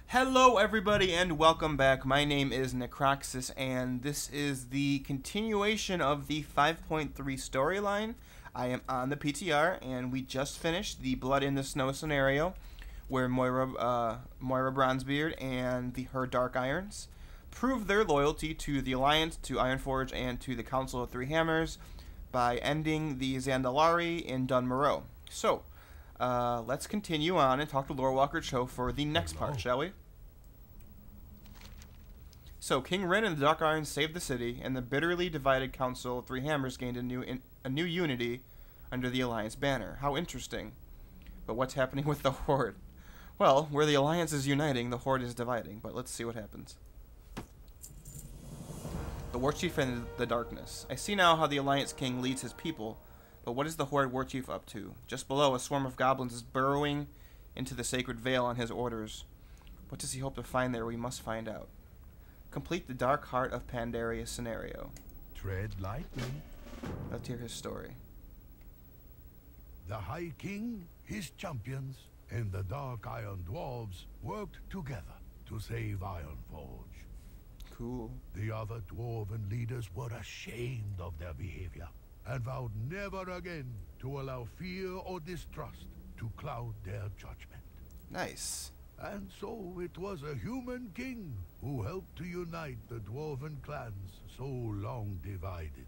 Hello everybody and welcome back. My name is Necroxis and this is the continuation of the 5.3 storyline. I am on the PTR and we just finished the Blood in the Snow scenario where Moira Bronzebeard and her Dark Irons prove their loyalty to the Alliance, to Ironforge, and to the Council of Three Hammers by ending the Zandalari in Dun Morogh. So, let's continue on and talk to Lorewalker Cho for the next part, shall we? So, King Rin and the Dark Irons saved the city, and the bitterly divided Council of Three Hammers gained a new unity under the Alliance banner. How interesting. But what's happening with the Horde? Well, where the Alliance is uniting, the Horde is dividing, but let's see what happens. The Warchief and the Darkness. I see now how the Alliance King leads his people, but what is the Horde Warchief up to? Just below, a swarm of goblins is burrowing into the Sacred Vale on his orders. What does he hope to find there? We must find out. Complete the Dark Heart of Pandaria scenario. Tread lightly. Let's hear his story. The High King, his champions, and the Dark Iron Dwarves worked together to save Ironforge. Cool. The other dwarven leaders were ashamed of their behavior and vowed never again to allow fear or distrust to cloud their judgment. Nice. And so it was a human king who helped to unite the dwarven clans so long divided.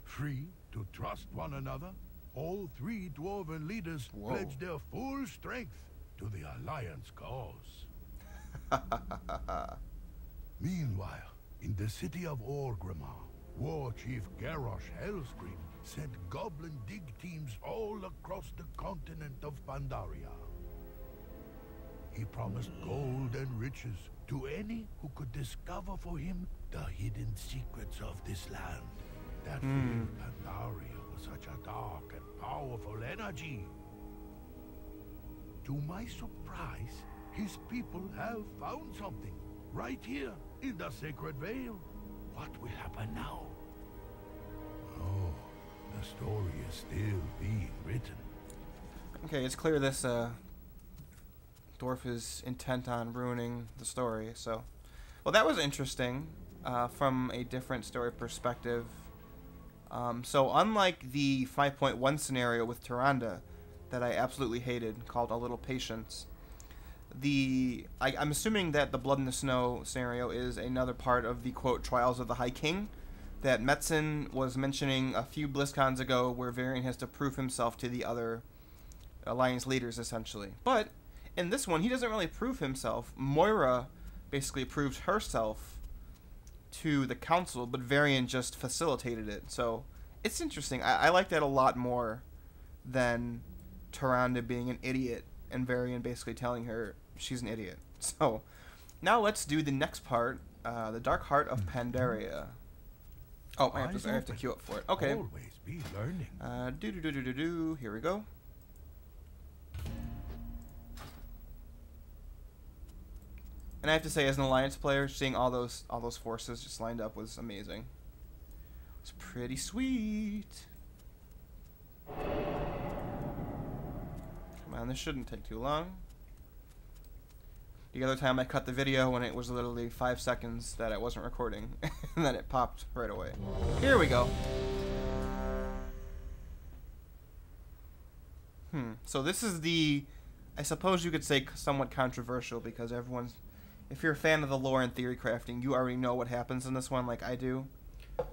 Free to trust one another, all three dwarven leaders pledged their full strength to the Alliance cause. Meanwhile, in the city of Orgrimmar, War Chief Garrosh Hellscream sent goblin dig teams all across the continent of Pandaria. He promised gold and riches to any who could discover for him the hidden secrets of this land that filled Pandaria with such a dark and powerful energy. To my surprise, his people have found something right here in the Sacred Vale. What will happen now? Oh, the story is still being written. Okay, it's clear this dwarf is intent on ruining the story, so... Well, that was interesting from a different story perspective. So unlike the 5.1 scenario with Tyrande that I absolutely hated, called A Little Patience, I'm assuming that the Blood in the Snow scenario is another part of the, quote, Trials of the High King that Metzen was mentioning a few BlizzCons ago, where Varian has to prove himself to the other Alliance leaders, essentially. But in this one, he doesn't really prove himself. Moira basically proved herself to the Council, but Varian just facilitated it. So it's interesting. I like that a lot more than Tyrande being an idiot and Varian basically telling her she's an idiot. So now let's do the next part, the Dark Heart of Pandaria. Oh, I have to queue up for it. Okay. Always be learning. Here we go. And I have to say, as an Alliance player, seeing all those forces just lined up was amazing. It's pretty sweet. Come on, this shouldn't take too long. The other time I cut the video when it was literally 5 seconds that I wasn't recording, and then it popped right away. Here we go. So this is the, I suppose you could say, somewhat controversial, because everyone's, if you're a fan of the lore and theory crafting, you already know what happens in this one, like I do.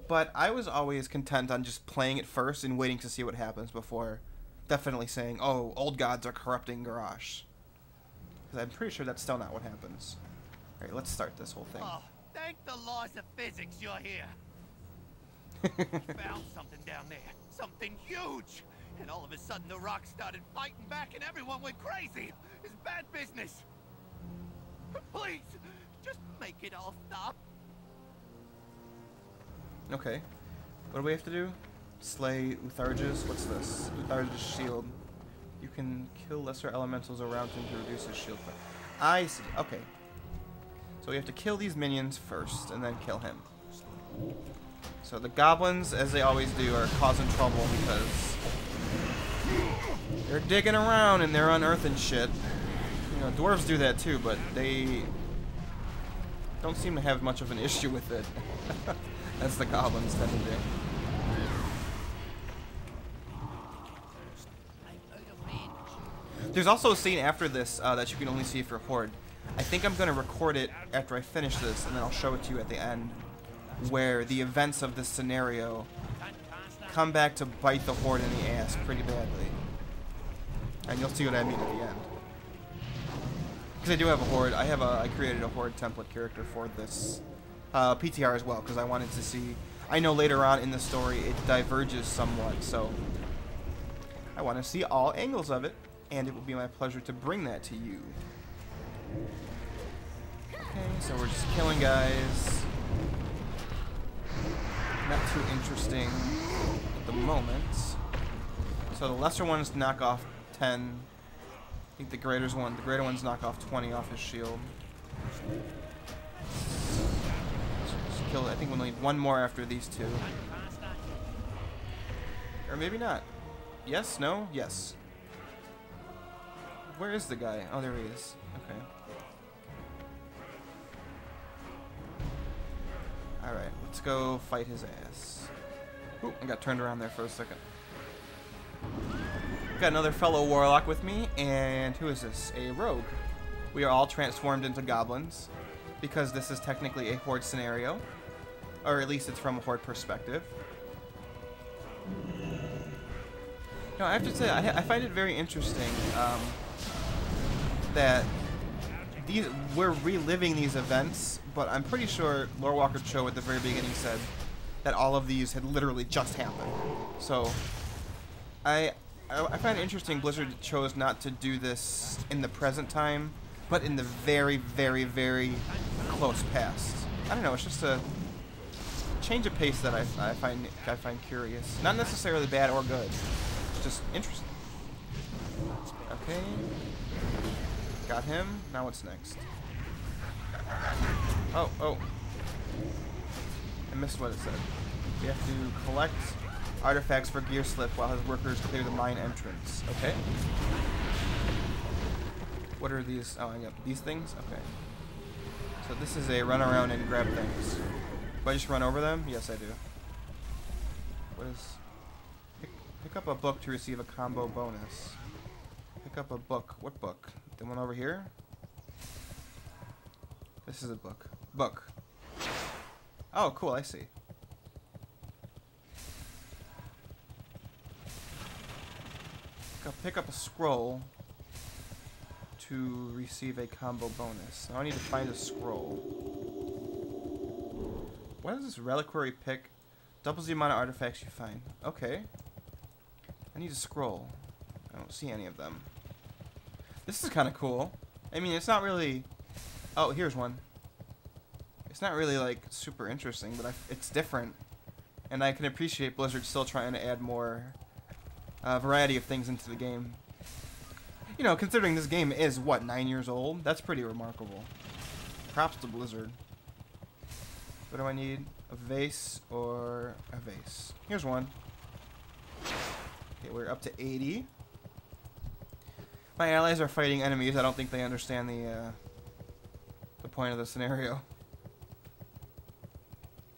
But I was always content on just playing it first and waiting to see what happens before definitely saying, oh, old gods are corrupting Garrosh. Because I'm pretty sure that's still not what happens. Alright, let's start this whole thing. Oh, thank the laws of physics you're here. Found something down there. Something huge. And all of a sudden the rocks started fighting back and everyone went crazy. It's bad business. Please, just make it all stop. Okay. What do we have to do? Slay Utharges? What's this? Utharges' shield. You can kill lesser elementals around him to reduce his shield power. I see. Okay. So we have to kill these minions first, and then kill him. So the goblins, as they always do, are causing trouble because they're digging around and they're unearthing shit. You know, dwarves do that too, but they don't seem to have much of an issue with it. As the goblins tend to do. There's also a scene after this that you can only see for Horde. I think I'm going to record it after I finish this, and then I'll show it to you at the end, where the events of this scenario come back to bite the Horde in the ass pretty badly. And you'll see what I mean at the end. Because I do have a Horde. I created a Horde template character for this PTR as well, because I wanted to see... I know later on in the story it diverges somewhat, so I want to see all angles of it, and it will be my pleasure to bring that to you. Okay, so we're just killing guys. Not too interesting at the moment. So the lesser ones knock off 10. I think the greater ones knock off 20 off his shield. Just kill it. I think we'll need one more after these two. Or maybe not. Yes? No? Yes. Where is the guy? Oh, there he is. Okay. Alright, let's go fight his ass. Ooh, I got turned around there for a second. Got another fellow warlock with me, and who is this? A rogue. We are all transformed into goblins, because this is technically a Horde scenario. Or at least it's from a Horde perspective. No, I have to say, I find it very interesting that we're reliving these events, but I'm pretty sure Lore Walker Cho at the very beginning said that all of these had literally just happened. So I find it interesting Blizzard chose not to do this in the present time, but in the very, very, very close past. I don't know, it's just a change of pace that I find curious. Not necessarily bad or good, it's just interesting. Okay. Got him. Now what's next? Oh, oh. I missed what it said. We have to collect artifacts for Gear Slip while his workers clear the mine entrance. Okay. What are these? Oh, I got these things? Okay. So this is a run around and grab things. Do I just run over them? Yes, I do. What is... Pick up a book to receive a combo bonus. Pick up a book. What book? The one over here? This is a book. Book. Oh, cool, I see. Pick up a scroll to receive a combo bonus. Now I need to find a scroll. What is this reliquary pick? Doubles the amount of artifacts you find. Okay. I need a scroll. I don't see any of them. This is kind of cool. I mean, it's not really... Oh, here's one. It's not really, like, super interesting, but it's different. And I can appreciate Blizzard still trying to add more variety of things into the game. You know, considering this game is, what, 9 years old? That's pretty remarkable. Props to Blizzard. What do I need? A vase or a vase? Here's one. Okay, we're up to 80. My allies are fighting enemies. I don't think they understand the point of the scenario.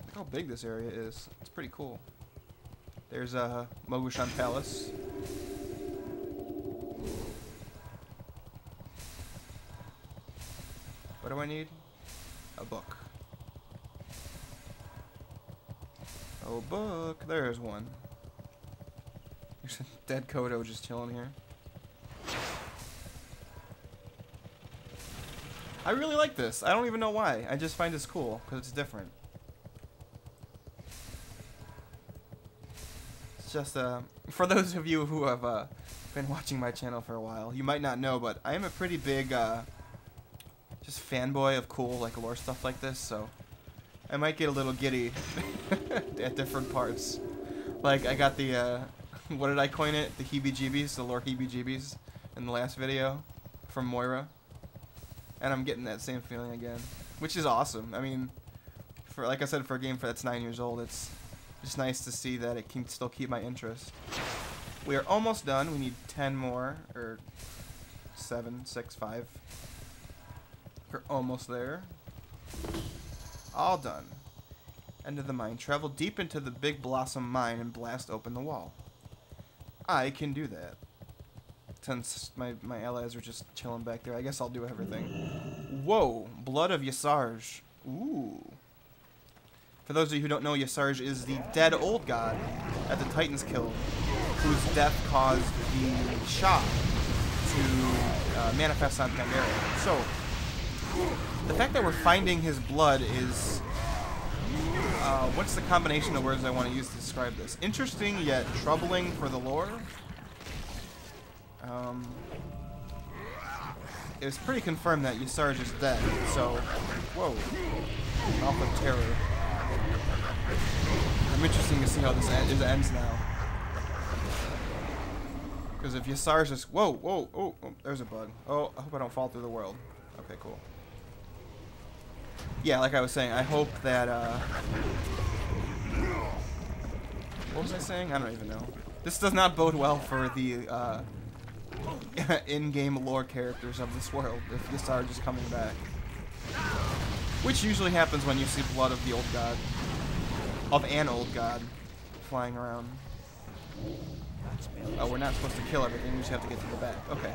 Look how big this area is. It's pretty cool. There's a Mogushan Palace. What do I need? A book. Oh, book. There's one. There's a dead Kodo just chilling here. I really like this. I don't even know why. I just find this cool because it's different. It's just for those of you who have been watching my channel for a while, you might not know, but I am a pretty big just fanboy of cool like lore stuff like this. So I might get a little giddy at different parts. Like I got the what did I coin it? The heebie-jeebies, the lore heebie-jeebies in the last video from Moira. And I'm getting that same feeling again, which is awesome. I mean, for like I said, for a game that's 9 years old, it's just nice to see that it can still keep my interest. We are almost done. We need 10 more, or 7, 6, 5. We're almost there. All done. Enter the mine. Travel deep into the Big Blossom mine and blast open the wall. I can do that. Since my allies are just chilling back there, I guess I'll do everything. Whoa! Blood of Yasarj. Ooh. For those of you who don't know, Yasarj is the dead old god that the Titans killed, whose death caused the shock to manifest on Pandaria. So, the fact that we're finding his blood is... what's the combination of words I want to use to describe this? Interesting, yet troubling for the lore. It was pretty confirmed that Yasarj is dead, so... Whoa. Mouth of Terror. I'm interested to see how this ends now. Because if Yasarj is... Whoa, whoa, oh, there's a bug. Oh, I hope I don't fall through the world. Okay, cool. Yeah, like I was saying, I hope that, what was I saying? I don't even know. This does not bode well for the, in-game lore characters of this world, if Yasarj is coming back. Which usually happens when you see blood of the old god. Of an old god flying around. Oh, we're not supposed to kill everything, we just have to get to the back. Okay.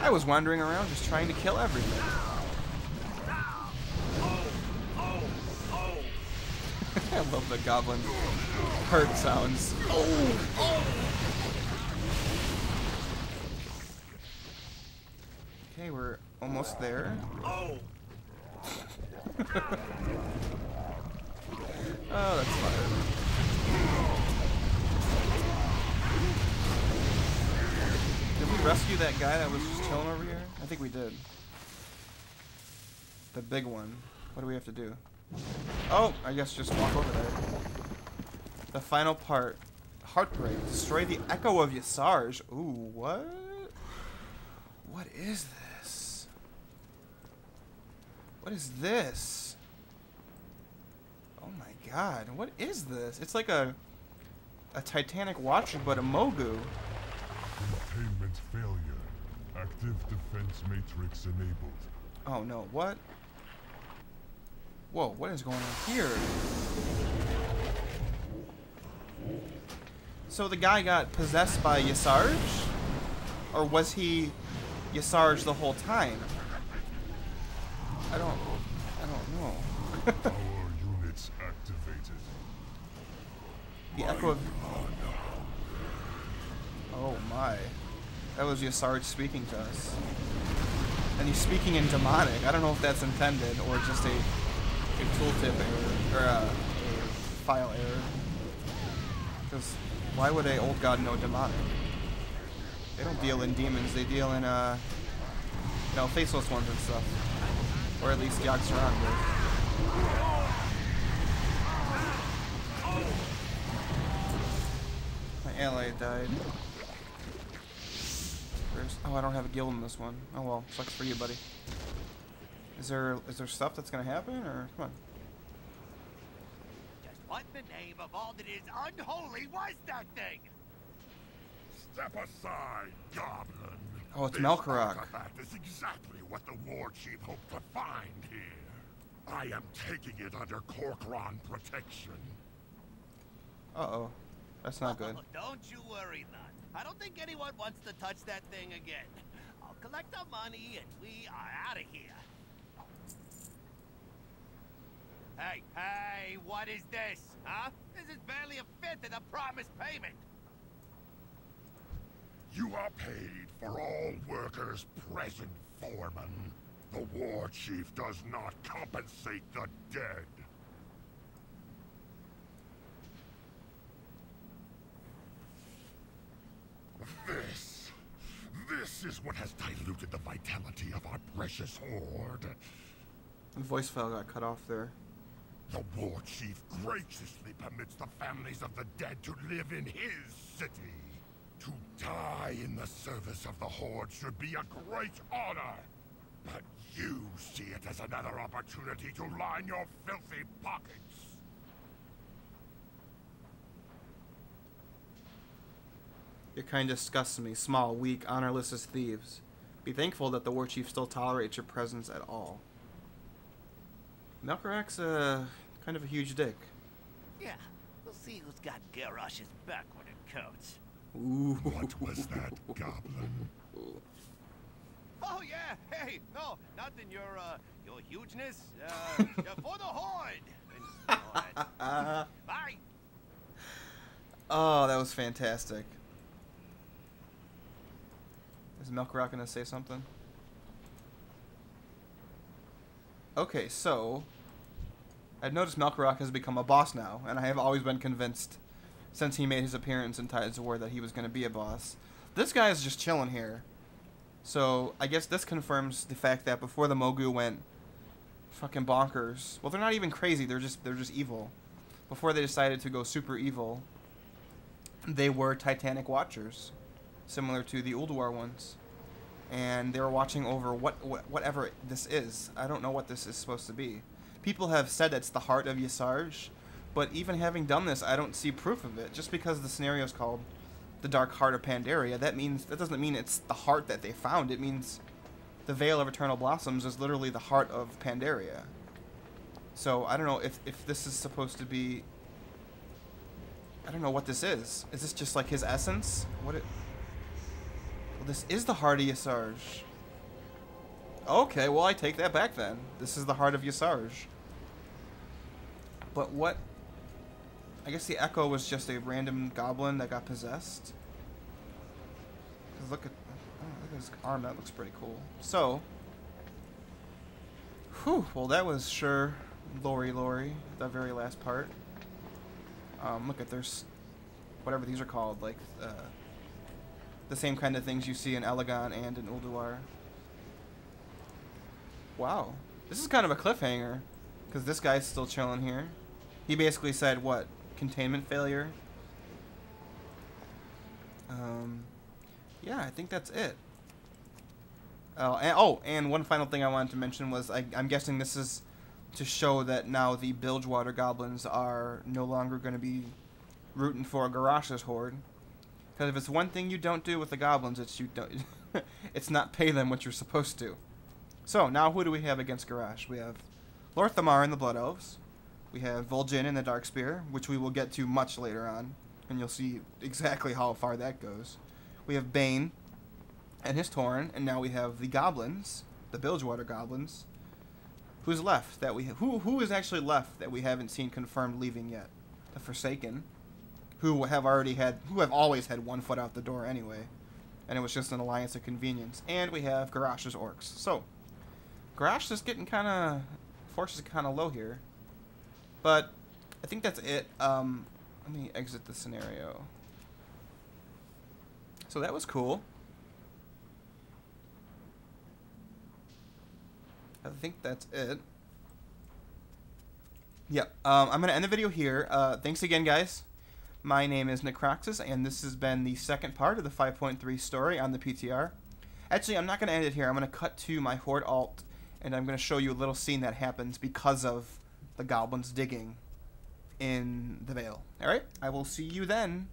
I was wandering around just trying to kill everything. I love the goblin hurt sounds. Okay, we're almost there. Oh, that's fine. Did we rescue that guy that was just chilling over here? I think we did. The big one. What do we have to do? Oh, I guess just walk over there. The final part. Heartbreak. Destroy the echo of Yasarj. Ooh, what? What is this? What is this? Oh my god, what is this? It's like a Titanic Watcher, but a Mogu. Containment failure. Active defense matrix enabled. Oh no, what? Whoa, what is going on here? So the guy got possessed by Yasarj? Or was he Yasarj the whole time? I don't know. Power units activated. The echo of... Oh my. That was Yasarj speaking to us. And he's speaking in demonic. I don't know if that's intended or just a tooltip error, or a file error. Because why would a old god know demonic? They don't deal in demons, they deal in, no, faceless ones and stuff. Or at least Yogg-Saron does. My ally died. Oh, I don't have a guild in this one. Oh well, sucks for you, buddy. Is there stuff that's gonna happen, or come on? Just what the name of all that is unholy was that thing? Step aside, Goblin. Oh, it's This Melkorok. artifact is exactly what the war chief hoped to find here. I am taking it under Corcoran protection. Uh-oh. That's not good. Oh, don't you worry, Lud. I don't think anyone wants to touch that thing again. I'll collect our money and we are out of here. Hey, what is this, huh? This is barely a fifth of the promised payment. You are paid for all workers present, Foreman. The war chief does not compensate the dead. This is what has diluted the vitality of our precious horde. The voice file got cut off there. The war chief graciously permits the families of the dead to live in his city. To die in the service of the horde should be a great honor. But you see it as another opportunity to line your filthy pockets. Your kind disgusts me. Small, weak, honorless as thieves. Be thankful that the war chief still tolerates your presence at all. Melkorac's kind of a huge dick. Yeah, we'll see who's got Garrosh's back when it counts. Ooh. What was that, Goblin? Oh yeah, hey, no, nothing. Your hugeness. For the horde. And all that. Bye. Oh, that was fantastic. Is Melkorok gonna say something? Okay, so I've noticed Melkorok has become a boss now, and I have always been convinced since he made his appearance in Tides of War that he was gonna be a boss. This guy is just chilling here. So I guess this confirms the fact that before the Mogu went fucking bonkers, well, they're not even crazy, they're just evil. Before they decided to go super evil, they were Titanic Watchers, similar to the Ulduar ones. And they were watching over whatever this is. I don't know what this is supposed to be. People have said it's the heart of Ysarge, but even having done this, I don't see proof of it. Just because the scenario is called the Dark Heart of Pandaria, that doesn't mean it's the heart that they found. It means the Veil of Eternal Blossoms is literally the heart of Pandaria. So I don't know if this is supposed to be. I don't know what this is. Is this just like his essence? Well, this is the heart of Ysarge. Okay, well I take that back then. This is the heart of Ysarge. But what? I guess the Echo was just a random goblin that got possessed. Look at his arm. That looks pretty cool. So, whew. Well, that was sure Lori. The very last part. Look at there's whatever these are called, like the same kind of things you see in Elegon and in Ulduar. Wow, this is kind of a cliffhanger, because this guy's still chilling here. He basically said, what, containment failure? Yeah, I think that's it. And one final thing I wanted to mention was I'm guessing this is to show that now the Bilgewater goblins are no longer going to be rooting for Garrosh's horde. Because if it's one thing you don't do with the goblins, it's not pay them what you're supposed to. So now who do we have against Garrosh? We have Lorthamar and the Blood Elves. We have Vol'jin and the Darkspear, which we will get to much later on, and you'll see exactly how far that goes. We have Bane and his Tauren, and now we have the goblins, the Bilgewater goblins. Who's left that who is actually left that we haven't seen confirmed leaving yet? The Forsaken, who have always had one foot out the door anyway, and it was just an alliance of convenience. And we have Garrosh's orcs. So Garrosh is getting forces kind of low here, but I think that's it. Let me exit the scenario. So that was cool. I think that's it. Yep. I'm going to end the video here. Thanks again, guys. My name is Necroxis, and this has been the second part of the 5.3 story on the PTR. Actually, I'm not going to end it here. I'm going to cut to my Horde alt, and I'm going to show you a little scene that happens because of the goblins digging in the Vale. Alright? I will see you then.